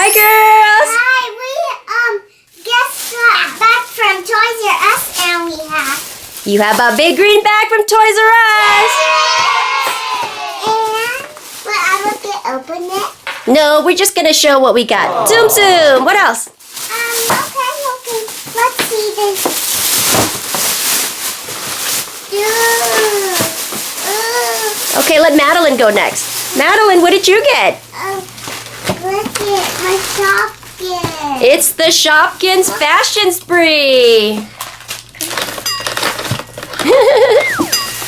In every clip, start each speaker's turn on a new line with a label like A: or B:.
A: Hi, girls.
B: Hi, we just got back from Toys R Us, and we have.
A: You have a big green bag from Toys R Us.
B: And will I look it open it?
A: No, we're just gonna show what we got. Tsum Tsum. What else?
B: Okay. Let's see this.
A: Okay, let Madeline go next. Madeline, what did you get?
B: Look at my Shopkins.
A: It's the Shopkins Fashion Spree.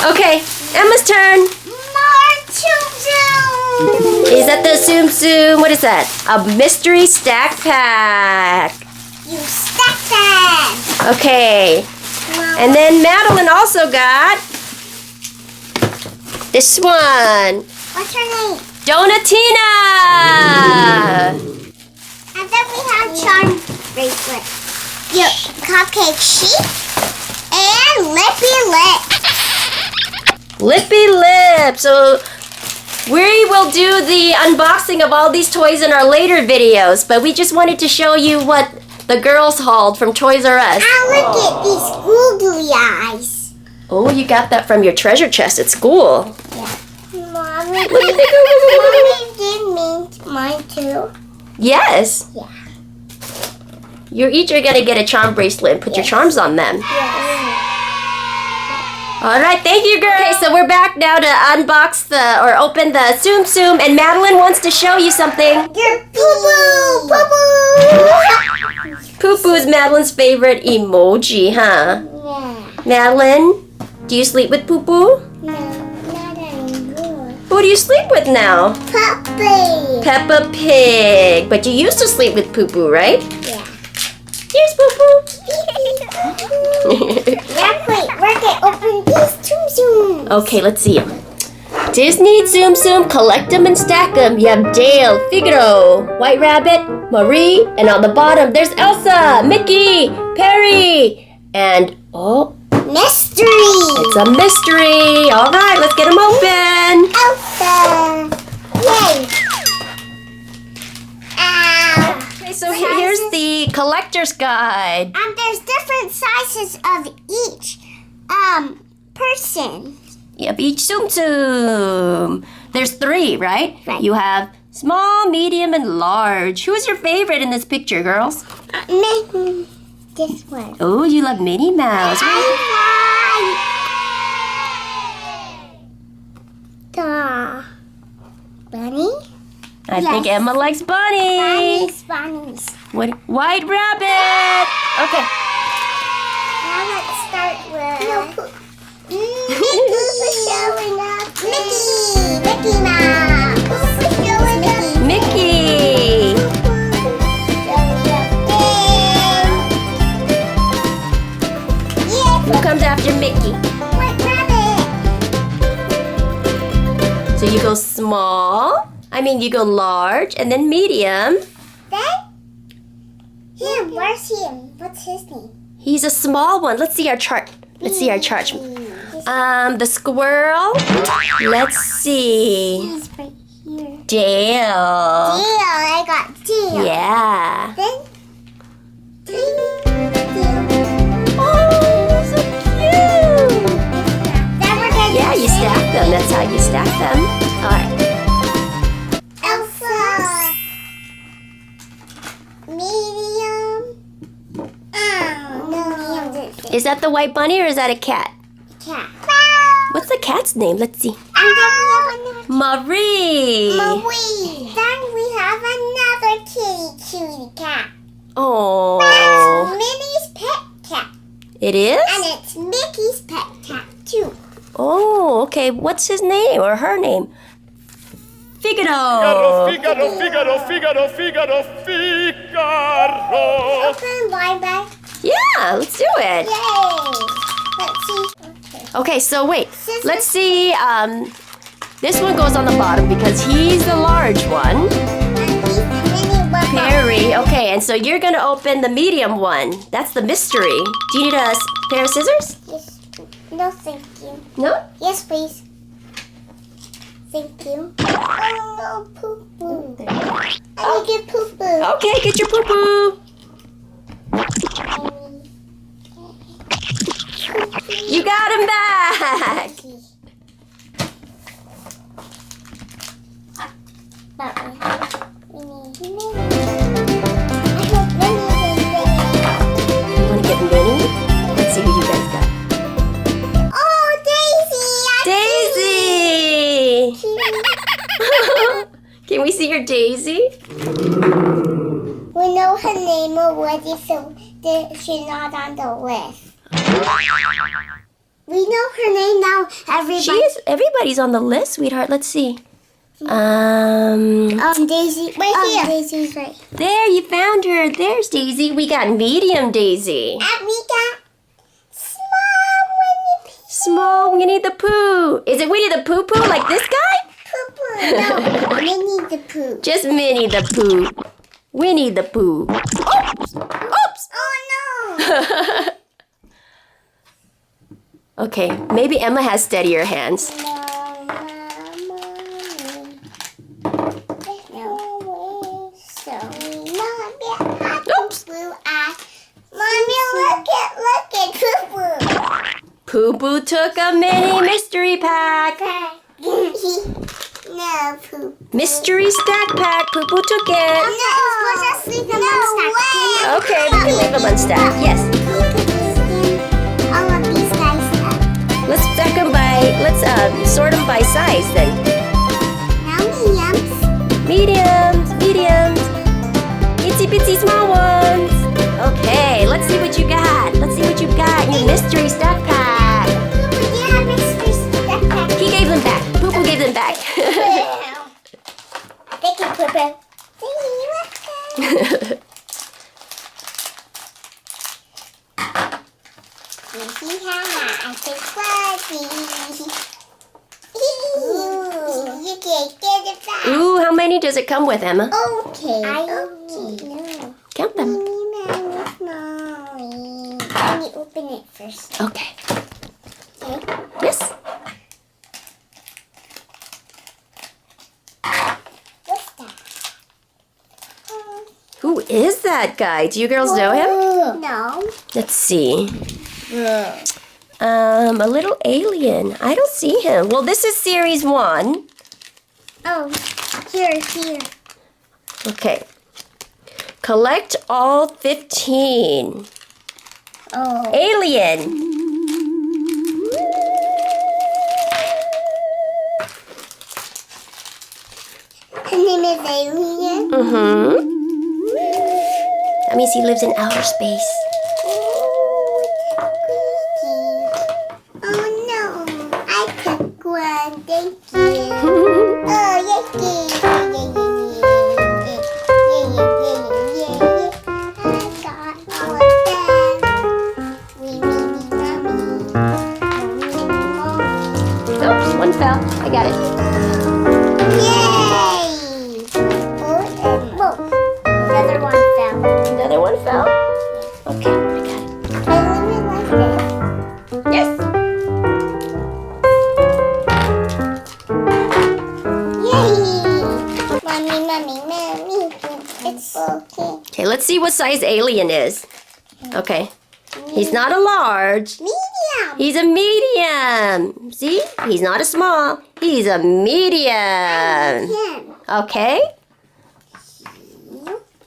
A: Okay, Emma's turn.
B: More Tsum Tsum.
A: Is that the Tsum Tsum? What is that? A mystery stack pack.
B: You stack them.
A: Okay. And then Madeline also got this one.
B: What's her name?
A: Donatina.
B: And then we have charm bracelet. Your cupcake sheet and lippy lip.
A: Lippy Lip. So we will do the unboxing of all these toys in our later videos, but we just wanted to show you what the girls hauled from Toys R Us.
B: And look at these googly eyes.
A: Oh, you got that from your treasure chest at school.
B: Yeah. Mommy,
A: Look at the
B: Mommy did mine too.
A: Yes.
B: Yeah.
A: You each are going to get a charm bracelet and put your charms on them.
B: Yes.
A: All right, thank you, girls. Okay, so we're back now to unbox or open the Tsum Tsum, and Madeline wants to show you something.
B: Your poo-poo, poo-poo.
A: Poo-poo is Madeline's favorite emoji, huh?
B: Yeah.
A: Madeline, do you sleep with Poo-poo?
B: No, not anymore.
A: Who do you sleep with now?
B: Puppy.
A: Peppa Pig. But you used to sleep with Poo-poo, right?
B: Yeah.
A: Here's Poo-poo.
B: Yeah, wait, we're gonna open these Tsum Tsum.
A: Okay, let's see them. Disney Tsum Tsum, collect them and stack them. You have Dale, Figaro, White Rabbit, Marie, and on the bottom there's Elsa, Mickey, Perry, and oh,
B: Mystery.
A: it's a mystery. All right, let's get them open.
B: Elsa. Yay.
A: Okay, so here's the collector's guide.
B: And there's different sizes of each person.
A: Of each Tsum Tsum. There's 3, right?
B: Right.
A: You have small, medium, and large. Who's your favorite in this picture, girls?
B: This one.
A: Oh, you love Minnie Mouse.
B: The bunny?
A: I think
B: Yes.
A: Emma likes Bunny.
B: Bunnies.
A: What? White Rabbit. Okay.
B: Now let's start with Mickey showing up. Mickey Mouse. Showing up.
A: Mickey. Who comes after Mickey?
B: White rabbit.
A: So you go small. You go large and then medium.
B: Then him. Where's him? What's his name?
A: He's a small one. Let's see our chart. Let's see our chart. The squirrel. Let's see.
B: He's right here.
A: Dale.
B: Dale. I got Dale.
A: Yeah.
B: Then
A: Oh, so cute.
B: Then we're gonna
A: Yeah,
B: do
A: you stack them. That's how you stack them. All right.
B: Elsa. Medium. Medium.
A: Is that the white bunny or is that a cat?
B: Cat.
A: What's the cat's name? Let's see.
B: And then we have another
A: Marie.
B: Marie. Then we have another cutie cat.
A: Oh.
B: That's Minnie's pet cat.
A: It is?
B: And it's Mickey's pet cat too.
A: Oh, okay. What's his name or her name? Figaro.
C: Figaro, Figaro, Figaro, Figaro, Figaro.
B: Open wide bag.
A: Yeah, let's do it.
B: Yay. Let's see.
A: Okay, so wait.
B: Scissors.
A: Let's see. This one goes on the bottom because he's the large one.
B: And he's the mini one.
A: Perry. Okay, and so you're going to open the medium one. That's the mystery. Do you need a pair of scissors?
B: Yes. No, thank you.
A: No?
B: Yes, please. Thank you. Oh no, poo-poo. I need to get poo-poo.
A: Okay, get your poo-poo. You got him back. You want to get Minnie? Let's see who you guys got.
B: Oh, Daisy!
A: Daisy! Can we see your Daisy?
B: We know her name already, so she's not on the list. We know her name now.
A: Everybody's on the list, sweetheart. Let's see.
B: Daisy. Right here. Daisy's right.
A: There, you found her. There's Daisy. We got medium Daisy.
B: And we got
A: Small Winnie the Pooh. Is it Winnie the Pooh Pooh like this guy?
B: Poo-poo. No, Minnie the Pooh.
A: Just Minnie the Pooh. Winnie the Pooh. Oops! Oops!
B: Oh no!
A: Okay, maybe Emma has steadier hands. Oops!
B: Mommy, look at Poo-poo.
A: Pooh Pooh took a mini mystery pack.
B: No, Pooh.
A: Mystery stack pack. Pooh Pooh took it.
B: No, we'll just leave them unstacked.
A: Okay, we can leave them unstacked. Yes.
B: All of these guys up.
A: Let's stack them let's sort them by size then.
B: Now mediums.
A: Mediums. Itsy bitsy small ones. Okay, let's see what you got. Let's see what you got in your mystery stack pack.
B: Poo-poo, do you have mystery stack pack?
A: He gave them back. Pooh Pooh gave them back.
B: Thank you, Poo-poo. You can get it back.
A: Ooh, how many does it come with, Emma?
B: Okay. Okay.
A: Count them.
B: Let me open it first.
A: Okay.
B: Okay.
A: Yes.
B: What's that?
A: Who is that guy? Do you girls know him?
B: No.
A: Let's see. A little alien. I don't see him. Well, this is series 1.
B: Oh, here.
A: Okay. Collect all 15.
B: Oh.
A: Alien.
B: Her name is Alien.
A: Mm-hmm. That means he lives in outer space.
B: Oh no, I took one. Thank you. Oh, yes,
A: Oops, one fell. I got it.
B: Yay! Oh, another one fell.
A: Another one fell. Okay, I got it.
B: I really like this.
A: Yes.
B: Yay! Mommy. It's okay.
A: Okay, let's see what size alien is. Okay. He's not a large.
B: Medium.
A: He's a medium. See? He's not a small. He's a medium. Okay?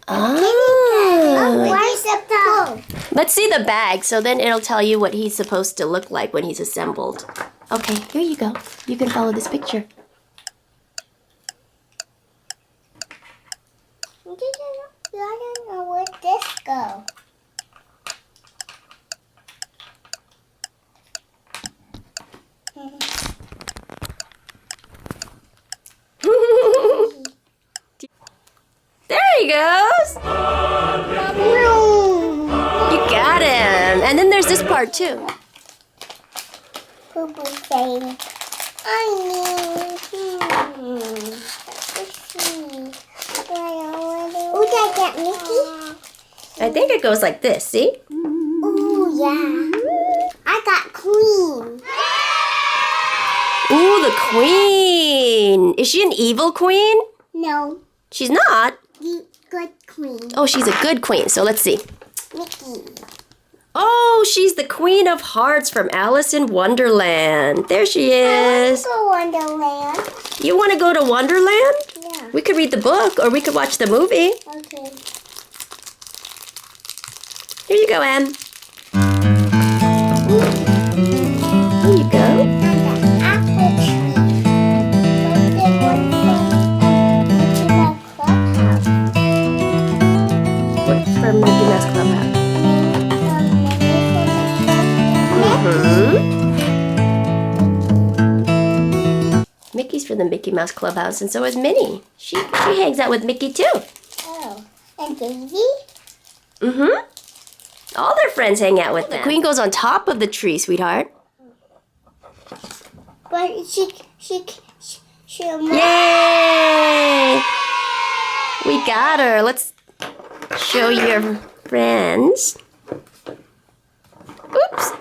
A: Oh.
B: Where's the toe?
A: Let's see the bag, so then it'll tell you what he's supposed to look like when he's assembled. Okay, here you go. You can follow this picture.
B: I don't know where this goes.
A: There he goes. You got him. And then there's this part too.
B: Poo-poo saying, Oh, did I get Mickey?
A: I think it goes like this, see?
B: Ooh, yeah. I got Queen.
A: Ooh, the queen. Is she an evil queen?
B: No,
A: She's not.
B: the good queen.
A: Oh, she's a good queen. So let's see.
B: Mickey.
A: Oh, she's the Queen of Hearts from Alice in Wonderland. There she is.
B: Go Wonderland.
A: You want to go to Wonderland?
B: Yeah.
A: We could read the book or we could watch the movie.
B: Okay.
A: Here you go, Em. Here you go.
B: On the apple tree. Something one from
A: What's from Mickey Mouse Clubhouse? Mickey's from the Mickey Mouse Clubhouse, and so is Minnie. She hangs out with Mickey too.
B: Oh, and Daisy?
A: Mm-hmm. All their friends hang out with them. The queen goes on top of the tree, sweetheart.
B: But she
A: Yay! We got her. Let's show your friends. Oops.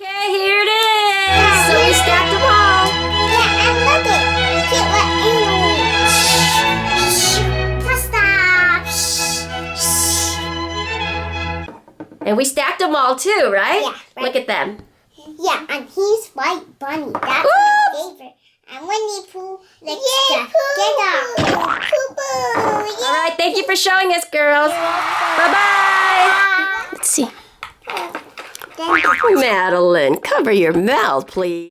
A: Okay, here it is. So we stacked them all.
B: Yeah, and look it. Get what
A: And we stacked them all too, right?
B: Yeah, right.
A: Look at them.
B: Yeah, and he's White Bunny. That's
A: Woo!
B: my favorite. And Winnie Pooh likes to get up.
A: All right, thank you for showing us, girls. Bye-bye. Let's see. Madeline, cover your mouth, please.